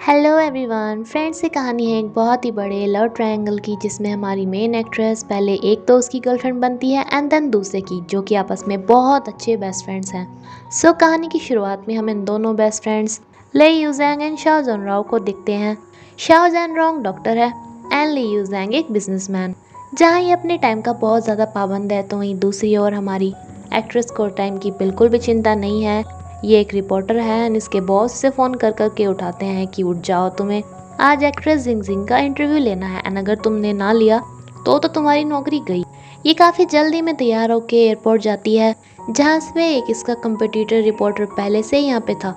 Hello everyone friends, ये कहानी है एक बहुत ही बड़े लव ट्रायंगल की, जिसमें हमारी मेन एक्ट्रेस पहले एक तो उसकी गर्लफ्रेंड बनती है एंड देन दूसरे की, जो कि आपस में बहुत अच्छे बेस्ट फ्रेंड्स हैं। सो कहानी की शुरुआत में हम इन दोनों बेस्ट फ्रेंड्स ले यूजैंग एंड शाओ जॉनराओ को देखते हैं। शाओ जॉनराओ डॉक्टर है एंड ले यूजैंग एक बिजनेसमैन। जहाँ ये अपने टाइम का बहुत ज़्यादा पाबंद है, तो वहीं दूसरी ओर हमारी एक्ट्रेस को टाइम की बिल्कुल भी चिंता नहीं है। ये एक रिपोर्टर है एंड इसके बॉस से फ़ोन कर कर के उठाते हैं कि उठ जाओ, तुम्हें आज एक्ट्रेस जिंग जिंग का इंटरव्यू लेना है एंड अगर तुमने ना लिया तो तुम्हारी नौकरी गई। ये काफ़ी जल्दी में तैयार होकर एयरपोर्ट जाती है, जहाँ से एक इसका कंपटीटर रिपोर्टर पहले से ही यहाँ पे था।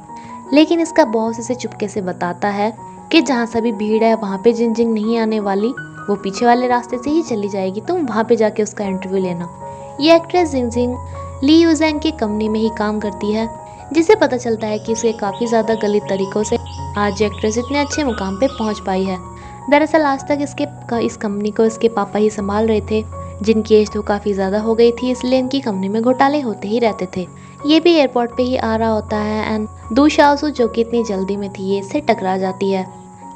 लेकिन इसका बॉस इसे चुपके से बताता है कि जहाँ सभी भीड़ है वहाँ पे जिंग जिंग नहीं आने वाली, वो पीछे वाले रास्ते से ही चली जाएगी, तुम वहाँ पे जाके उसका इंटरव्यू लेना। ये एक्ट्रेस जिंग जिंग ली यूजैंग की कंपनी में ही काम करती है, जिसे पता चलता है कि इसे काफ़ी ज़्यादा गलत तरीक़ों से आज एक्ट्रेस इतने अच्छे मुकाम पे पहुंच पाई है। दरअसल आज तक इस कंपनी को इसके पापा ही संभाल रहे थे, जिनकी एज तो काफ़ी ज़्यादा हो गई थी, इसलिए इनकी कंपनी में घोटाले होते ही रहते थे। ये भी एयरपोर्ट पे ही आ रहा होता है एंड दू शाओसू, जो कि इतनी जल्दी में थी, ये इससे टकरा जाती है।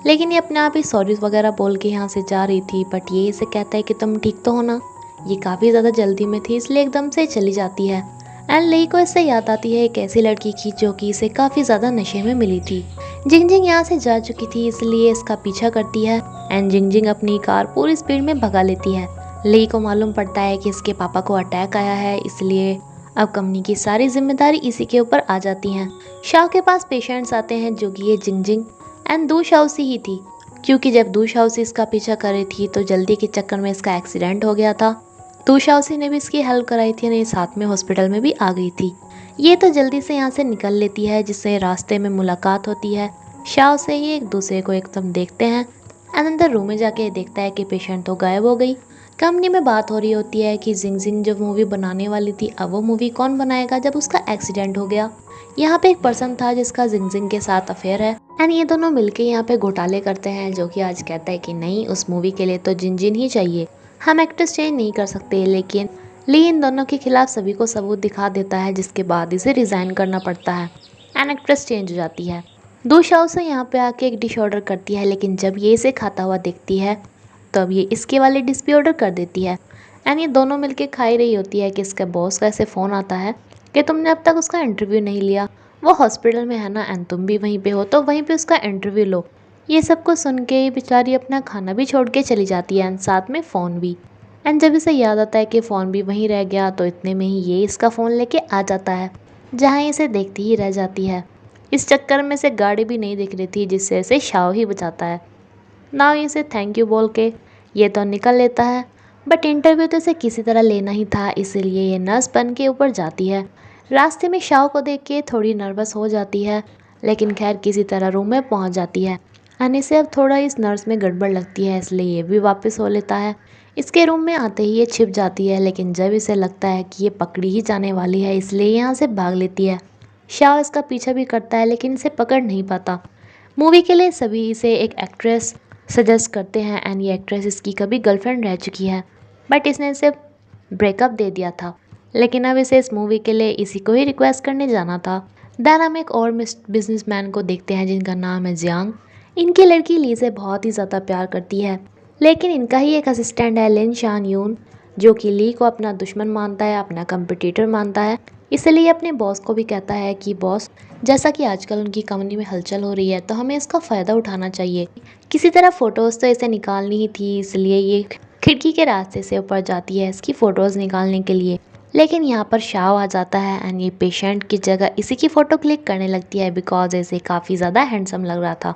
लेकिन ये अपने आप ही सॉरी वगैरह बोल के यहाँ से जा रही थी, बट ये इसे कहता है कि तुम ठीक तो हो ना। ये काफ़ी ज़्यादा जल्दी में थी, इसलिए एकदम से चली जाती है। एंड लेई को इससे याद आती है एक ऐसी लड़की की जो कि इसे काफ़ी ज़्यादा नशे में मिली थी। जिंग जिंग यहाँ से जा चुकी थी, इसलिए इसका पीछा करती है एंड जिंग जिंग अपनी कार पूरी स्पीड में भगा लेती है। लेई को मालूम पड़ता है कि इसके पापा को अटैक आया है, इसलिए अब कंपनी की सारी जिम्मेदारी इसी के ऊपर आ जाती हैं। शाओ के पास पेशेंट्स आते हैं, जो कि ये जिंग जिंग एंड दू शाओसी ही थी, क्योंकि जब दू शाओसी इसका पीछा कर रही थी तो जल्दी के चक्कर में इसका एक्सीडेंट हो गया था। दू शाओसी ने भी इसकी हेल्प कराई थी, नहीं साथ में हॉस्पिटल में भी आ गई थी। ये तो जल्दी से यहाँ से निकल लेती है, जिससे रास्ते में मुलाकात होती है शाओ से। ये एक दूसरे को एकदम देखते हैं एंड अंदर रूम में जाके देखता है कि पेशेंट तो गायब हो गई। कंपनी में बात हो रही होती है कि जिंग जिंग जो मूवी बनाने वाली थी, अब वो मूवी कौन बनाएगा जब उसका एक्सीडेंट हो गया। यहाँ पे एक पर्सन था जिसका जिंग जिंग के साथ अफेयर है एंड ये दोनों मिलके यहाँ पे घोटाले करते हैं, जो कि आज कहता है कि नहीं, उस मूवी के लिए तो जिंग जिंग ही चाहिए, हम एक्ट्रेस चेंज नहीं कर सकते। लेकिन ली इन दोनों के खिलाफ सभी को सबूत दिखा देता है, जिसके बाद इसे रिजाइन करना पड़ता है एंड एक्ट्रेस चेंज हो जाती है। दो शाओ से यहाँ पे आके एक डिश ऑर्डर करती है, लेकिन जब ये इसे खाता हुआ देखती है तब ये इसके वाले डिश भी ऑर्डर कर देती है एंड ये दोनों मिलके खाई रही होती है कि इसका बॉस का ऐसे फ़ोन आता है कि तुमने अब तक उसका इंटरव्यू नहीं लिया, वो हॉस्पिटल में है ना एंड तुम भी वहीं पे हो, तो वहीं पे उसका इंटरव्यू लो। ये सब कुछ सुन के ये बेचारी अपना खाना भी छोड़ के चली जाती है एंड साथ में फ़ोन भी। एंड जब इसे याद आता है कि फ़ोन भी वहीं रह गया, तो इतने में ही ये इसका फ़ोन लेके आ जाता है, जहाँ इसे देखती ही रह जाती है। इस चक्कर में से गाड़ी भी नहीं दिख रही थी, जिससे इसे शाओ ही बचाता है। ना इसे थैंक यू बोल के ये तो निकल लेता है, बट इंटरव्यू तो इसे किसी तरह लेना ही था, इसलिए ये नर्स बन के ऊपर जाती है। रास्ते में शाओ को देख के थोड़ी नर्वस हो जाती है, लेकिन खैर किसी तरह रूम में पहुंच जाती है एंड इसे अब थोड़ा इस नर्स में गड़बड़ लगती है, इसलिए ये भी वापस हो लेता है। इसके रूम में आते ही ये छिप जाती है, लेकिन जब इसे लगता है कि ये पकड़ी ही जाने वाली है, इसलिए यहाँ से भाग लेती है। शाओ इसका पीछा भी करता है, लेकिन इसे पकड़ नहीं पाता। मूवी के लिए सभी इसे एक एक्ट्रेस सजेस्ट करते हैं एंड ये एक्ट्रेस इसकी कभी गर्लफ्रेंड रह चुकी है, बट इसने इसे ब्रेकअप दे दिया था। लेकिन अब इसे इस मूवी के लिए इसी को ही रिक्वेस्ट करने जाना था। देन हम एक और बिजनेसमैन को देखते हैं, जिनका नाम है जियांग। इनकी लड़की ली से बहुत ही ज़्यादा प्यार करती है, लेकिन इनका ही एक असिस्टेंट है लिन शान यून, जो कि ली को अपना दुश्मन मानता है, अपना कंपटीटर मानता है। इसलिए अपने बॉस को भी कहता है कि बॉस, जैसा कि आजकल उनकी कंपनी में हलचल हो रही है, तो हमें इसका फ़ायदा उठाना चाहिए। किसी तरह फ़ोटोज़ तो इसे निकालनी ही थी, इसलिए ये खिड़की के रास्ते से ऊपर जाती है इसकी फ़ोटोज़ निकालने के लिए। लेकिन यहाँ पर शाओ आ जाता है एंड ये पेशेंट की जगह इसी की फ़ोटो क्लिक करने लगती है, बिकॉज इसे काफ़ी ज़्यादा हैंडसम लग रहा था।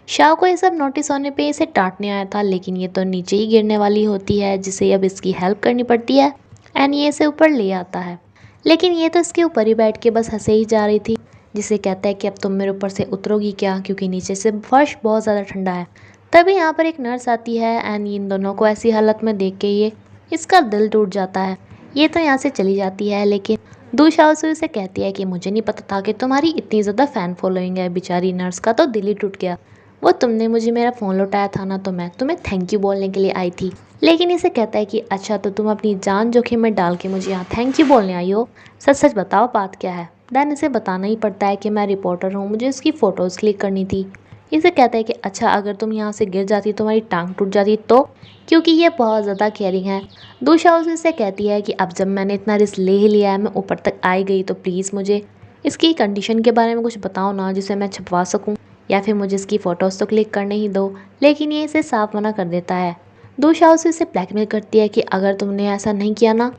शाओ को ये सब नोटिस होने पे इसे डांटने आया था, लेकिन ये तो नीचे ही गिरने वाली होती है, जिसे अब इसकी हेल्प करनी पड़ती है एंड ये इसे ऊपर ले आता है। लेकिन ये तो इसके ऊपर ही बैठ के बस हंसे ही जा रही थी, जिसे कहता है कि अब तुम मेरे ऊपर से उतरोगी क्या, क्योंकि नीचे से फर्श बहुत ज़्यादा ठंडा है। तभी यहाँ पर एक नर्स आती है एंड इन दोनों को ऐसी हालत में देख के ये इसका दिल टूट जाता है। ये तो यहाँ से चली जाती है, लेकिन दू शाओसू से कहती है कि मुझे नहीं पता था कि तुम्हारी इतनी ज़्यादा फ़ैन फॉलोइंग है। बेचारी नर्स का तो दिल ही टूट गया। वो तुमने मुझे मेरा फ़ोन लौटाया था ना, तो मैं तुम्हें थैंक यू बोलने के लिए आई थी। लेकिन इसे कहता है कि अच्छा, तो तुम अपनी जान जोखिम में डाल के मुझे यहाँ थैंक यू बोलने आई हो, सच सच बताओ बात क्या है। देन इसे बताना ही पड़ता है कि मैं रिपोर्टर हूँ, मुझे उसकी फ़ोटोज़ क्लिक करनी थी। इसे कहता है कि अच्छा अगर तुम यहाँ से गिर जाती तुम्हारी टांग टूट जाती तो, क्योंकि ये बहुत ज़्यादा केयरिंग है। दूसरा उसे से कहती है कि अब जब मैंने इतना रिस्क ले ही लिया है, मैं ऊपर तक आई गई, तो प्लीज़ मुझे इसकी कंडीशन के बारे में कुछ बताओ ना जिसे मैं छपवा सकूँ, या फिर मुझे इसकी फ़ोटोज़ तो क्लिक करने ही दो। लेकिन ये इसे साफ मना कर देता है। दूसरा उसे इसे ब्लैकमेल करती है कि अगर तुमने ऐसा नहीं किया ना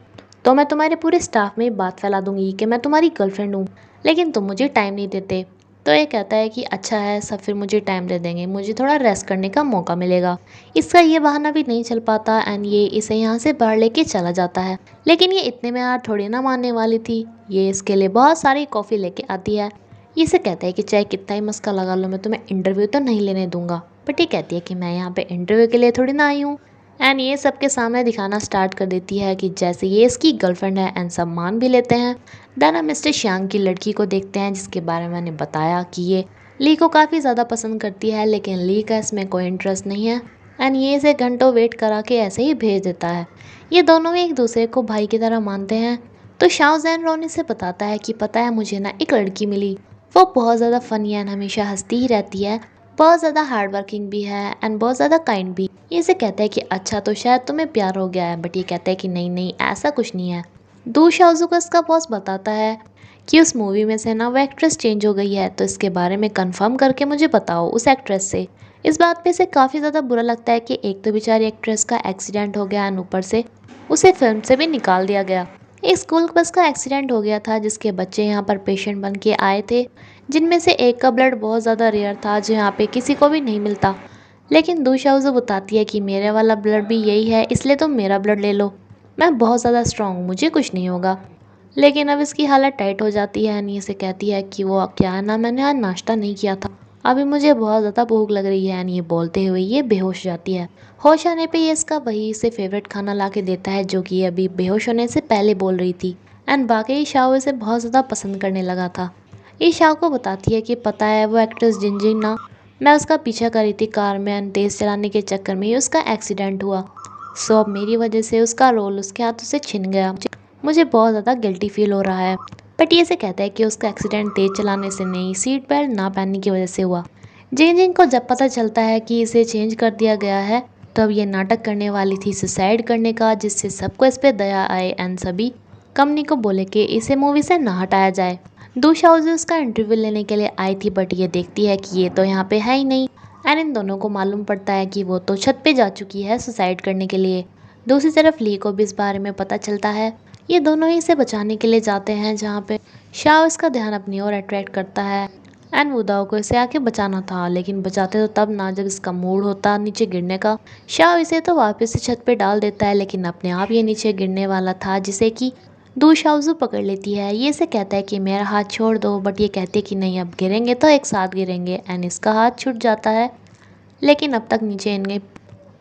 तो मैं तुम्हारे पूरे स्टाफ में बात फैला दूंगी कि मैं तुम्हारी गर्लफ्रेंड हूँ, लेकिन तुम मुझे टाइम नहीं देते। तो ये कहता है कि अच्छा है सब, फिर मुझे टाइम दे देंगे, मुझे थोड़ा रेस्ट करने का मौका मिलेगा। इसका ये बहाना भी नहीं चल पाता एंड ये इसे यहाँ से बाहर लेके चला जाता है। लेकिन ये इतने में यार थोड़ी ना मानने वाली थी, ये इसके लिए बहुत सारी कॉफ़ी लेके आती है। ये इसे कहता है कि चाहे कितना ही मस्का लगा लो, मैं तुम्हें इंटरव्यू तो नहीं लेने दूंगा। बट ये कहती है कि मैं यहाँ पे इंटरव्यू के लिए थोड़ी ना आई हूँ। एंड ये सबके सामने दिखाना स्टार्ट कर देती है कि जैसे ये इसकी गर्लफ्रेंड है एंड सब मान भी लेते हैं। देन हम मिस्टर श्यांग की लड़की को देखते हैं जिसके बारे में मैंने बताया कि ये ली को काफ़ी ज़्यादा पसंद करती है, लेकिन ली का इसमें कोई इंटरेस्ट नहीं है एंड ये इसे घंटों वेट करा के ऐसे ही भेज देता है। ये दोनों एक दूसरे को भाई की तरह मानते हैं। तो शाओ जैन रोनी से बताता है कि पता है मुझे ना एक लड़की मिली, वो बहुत ज़्यादा फनी एंड हमेशा हंसती ही रहती है, बहुत ज़्यादा हार्ड वर्किंग भी है एंड बहुत ज़्यादा काइंड भी। ये इसे कहता है कि अच्छा तो शायद तुम्हें प्यार हो गया है, बट ये कहता है कि नहीं नहीं ऐसा कुछ नहीं है। दू शाओजू को इसका बॉस बताता है कि उस मूवी में से ना वो एक्ट्रेस चेंज हो गई है, तो इसके बारे में कंफर्म करके मुझे बताओ उस एक्ट्रेस से। इस बात पे इसे काफ़ी ज़्यादा बुरा लगता है कि एक तो बेचारी एक्ट्रेस का एक्सीडेंट हो गया एंड ऊपर से उसे फिल्म से भी निकाल दिया गया। एक स्कूल बस का एक्सीडेंट हो गया था जिसके बच्चे यहाँ पर पेशेंट बन के आए थे, जिनमें से एक का ब्लड बहुत ज़्यादा रेयर था जो यहाँ पे किसी को भी नहीं मिलता। लेकिन दूशाउज़ू बताती है कि मेरे वाला ब्लड भी यही है, इसलिए तुम मेरा ब्लड ले लो, मैं बहुत ज़्यादा स्ट्रांग हूँ, मुझे कुछ नहीं होगा। लेकिन अब इसकी हालत टाइट हो जाती है। एनी से कहती है कि वो क्या है ना, मैंने आज नाश्ता नहीं किया था, अभी मुझे बहुत ज़्यादा भूख लग रही है। एनी ये बोलते हुए ये बेहोश हो जाती है। होश आने पे ये इसका वही इसे फेवरेट खाना ला के देता है जो कि ये अभी बेहोश होने से पहले बोल रही थी। एंड बाकी शाओ इसे बहुत ज़्यादा पसंद करने लगा था। ये शाओ को बताती है कि पता है वो एक्ट्रेस जिनजिन ना, मैं उसका पीछा कर रही थी कार में एंड तेज़ चलाने के चक्कर में ही उसका एक्सीडेंट हुआ। सो अब मेरी वजह से उसका रोल उसके हाथों से छिन गया, मुझे बहुत ज़्यादा गिल्टी फील हो रहा है। बट ये से कहता है कि उसका एक्सीडेंट तेज़ चलाने से नहीं, सीट बेल्ट ना पहनने की वजह से हुआ। जिन जिन को जब पता चलता है कि इसे चेंज कर दिया गया है, तो अब ये नाटक करने वाली थी सुसाइड करने का, जिससे सबको इस पर दया आए एंड सभी कंपनी को बोले कि इसे मूवी से ना हटाया जाए। दूसरा उसे उसका इंटरव्यू लेने के लिए आई थी, बट ये देखती है कि ये तो यहाँ पे है ही नहीं। एंड इन दोनों को मालूम पड़ता है कि वो तो छत पे जा चुकी है सुसाइड करने के लिए। दूसरी तरफ ली को भी इस बारे में पता चलता है। ये दोनों ही इसे बचाने के लिए जाते हैं, जहाँ पे शाओ इसका ध्यान अपनी ओर अट्रैक्ट करता है एंड वुदाओ को इसे आके बचाना था, लेकिन बचाते तो तब ना जब इसका मूड होता नीचे गिरने का। शाओ इसे तो वापस से छत पे डाल देता है, लेकिन अपने आप ये नीचे गिरने वाला था, जिसे कि दू शाओजू पकड़ लेती है। ये इसे कहता है कि मेरा हाथ छोड़ दो, बट ये कहती है कि नहीं अब गिरेंगे तो एक साथ गिरेंगे। एंड इसका हाथ छूट जाता है, लेकिन अब तक नीचे इनके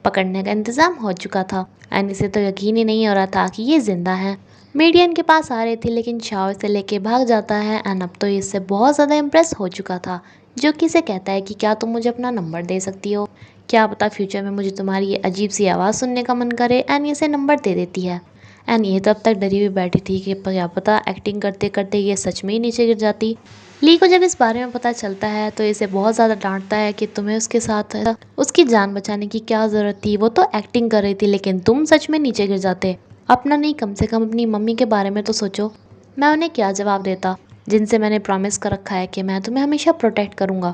पकड़ने का इंतज़ाम हो चुका था एंड इसे तो यकीन ही नहीं हो रहा था कि ये जिंदा है। मीडिया इनके पास आ रही थी, लेकिन शाओ इसे लेके भाग जाता है एंड अब तो इससे बहुत ज़्यादा इम्प्रेस हो चुका था, जो कि इसे कहता है कि क्या तुम मुझे अपना नंबर दे सकती हो, क्या पता फ्यूचर में मुझे तुम्हारी ये अजीब सी आवाज़ सुनने का मन करे। एंड ये इसे नंबर दे देती है। एंड ये तो अब तक डरी हुई बैठी थी कि क्या पता एक्टिंग करते करते ये सच में ही नीचे गिर जाती। ली को जब इस बारे में पता चलता है तो इसे बहुत ज़्यादा डांटता है कि तुम्हें उसके साथ उसकी जान बचाने की क्या ज़रूरत थी, वो तो एक्टिंग कर रही थी, लेकिन तुम सच में नीचे गिर जाते। अपना नहीं, कम से कम अपनी मम्मी के बारे में तो सोचो। मैं उन्हें क्या जवाब देता, जिनसे मैंने प्रॉमिस कर रखा है कि मैं तुम्हें हमेशा प्रोटेक्ट करूँगा।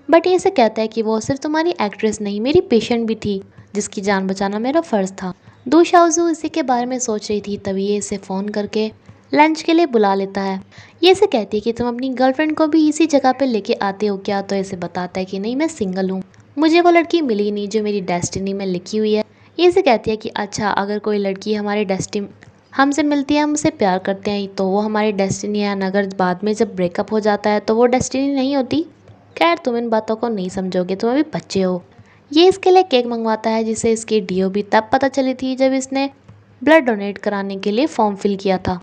बट ये इसे कहता है कि वो सिर्फ तुम्हारी एक्ट्रेस नहीं, मेरी पेशेंट भी थी, जिसकी जान बचाना मेरा फ़र्ज़ था। दू शाओजू इसी के बारे में सोच रही थी, तभी ये इसे फ़ोन करके लंच के लिए बुला लेता है। ये इसे कहती है कि तुम अपनी गर्लफ्रेंड को भी इसी जगह पे लेके आते हो क्या, तो इसे बताता है कि नहीं मैं सिंगल हूँ, मुझे वो लड़की मिली नहीं जो मेरी डेस्टिनी में लिखी हुई है। ये इसे कहती है कि अच्छा अगर कोई लड़की हमारे डेस्टिनी हमसे मिलती है, हम उससे प्यार करते हैं, तो वो हमारी डेस्टिनी है, अगर बाद में जब ब्रेकअप हो जाता है तो वो डेस्टिनी नहीं होती। खैर तुम इन बातों को नहीं समझोगे, तुम अभी बच्चे हो। ये इसके लिए केक मंगवाता है, जिसे इसकी डीओ भी तब पता चली थी जब इसने ब्लड डोनेट कराने के लिए फॉर्म फिल किया था।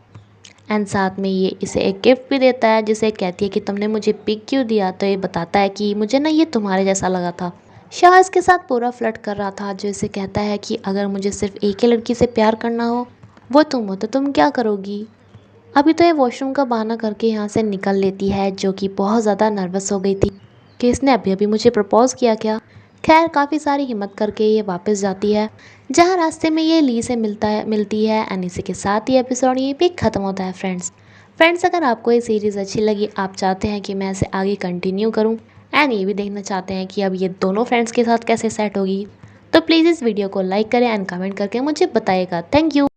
एंड साथ में ये इसे एक गिफ्ट भी देता है, जिसे कहती है कि तुमने मुझे पिक क्यों दिया, तो ये बताता है कि मुझे ना ये तुम्हारे जैसा लगा था। शाह इसके साथ पूरा फ्लर्ट कर रहा था, जो इसे कहता है कि अगर मुझे सिर्फ एक ही लड़की से प्यार करना हो, वो तुम हो, तो तुम क्या करोगी। अभी तो ये वॉशरूम का बहाना करके यहाँ से निकल लेती है, जो कि बहुत ज़्यादा नर्वस हो गई थी। कि इसने अभी अभी मुझे प्रपोज किया क्या। खैर काफ़ी सारी हिम्मत करके ये वापस जाती है, जहाँ रास्ते में ये ली से मिलती है एंड इसी के साथ ये एपिसोड यहीं पे ख़त्म होता है फ्रेंड्स अगर आपको ये सीरीज़ अच्छी लगी, आप चाहते हैं कि मैं इसे आगे कंटिन्यू करूँ एंड ये भी देखना चाहते हैं कि अब ये दोनों फ्रेंड्स के साथ कैसे सेट होगी, तो प्लीज़ इस वीडियो को लाइक करें एंड कमेंट करके मुझे बताइएगा। Thank you.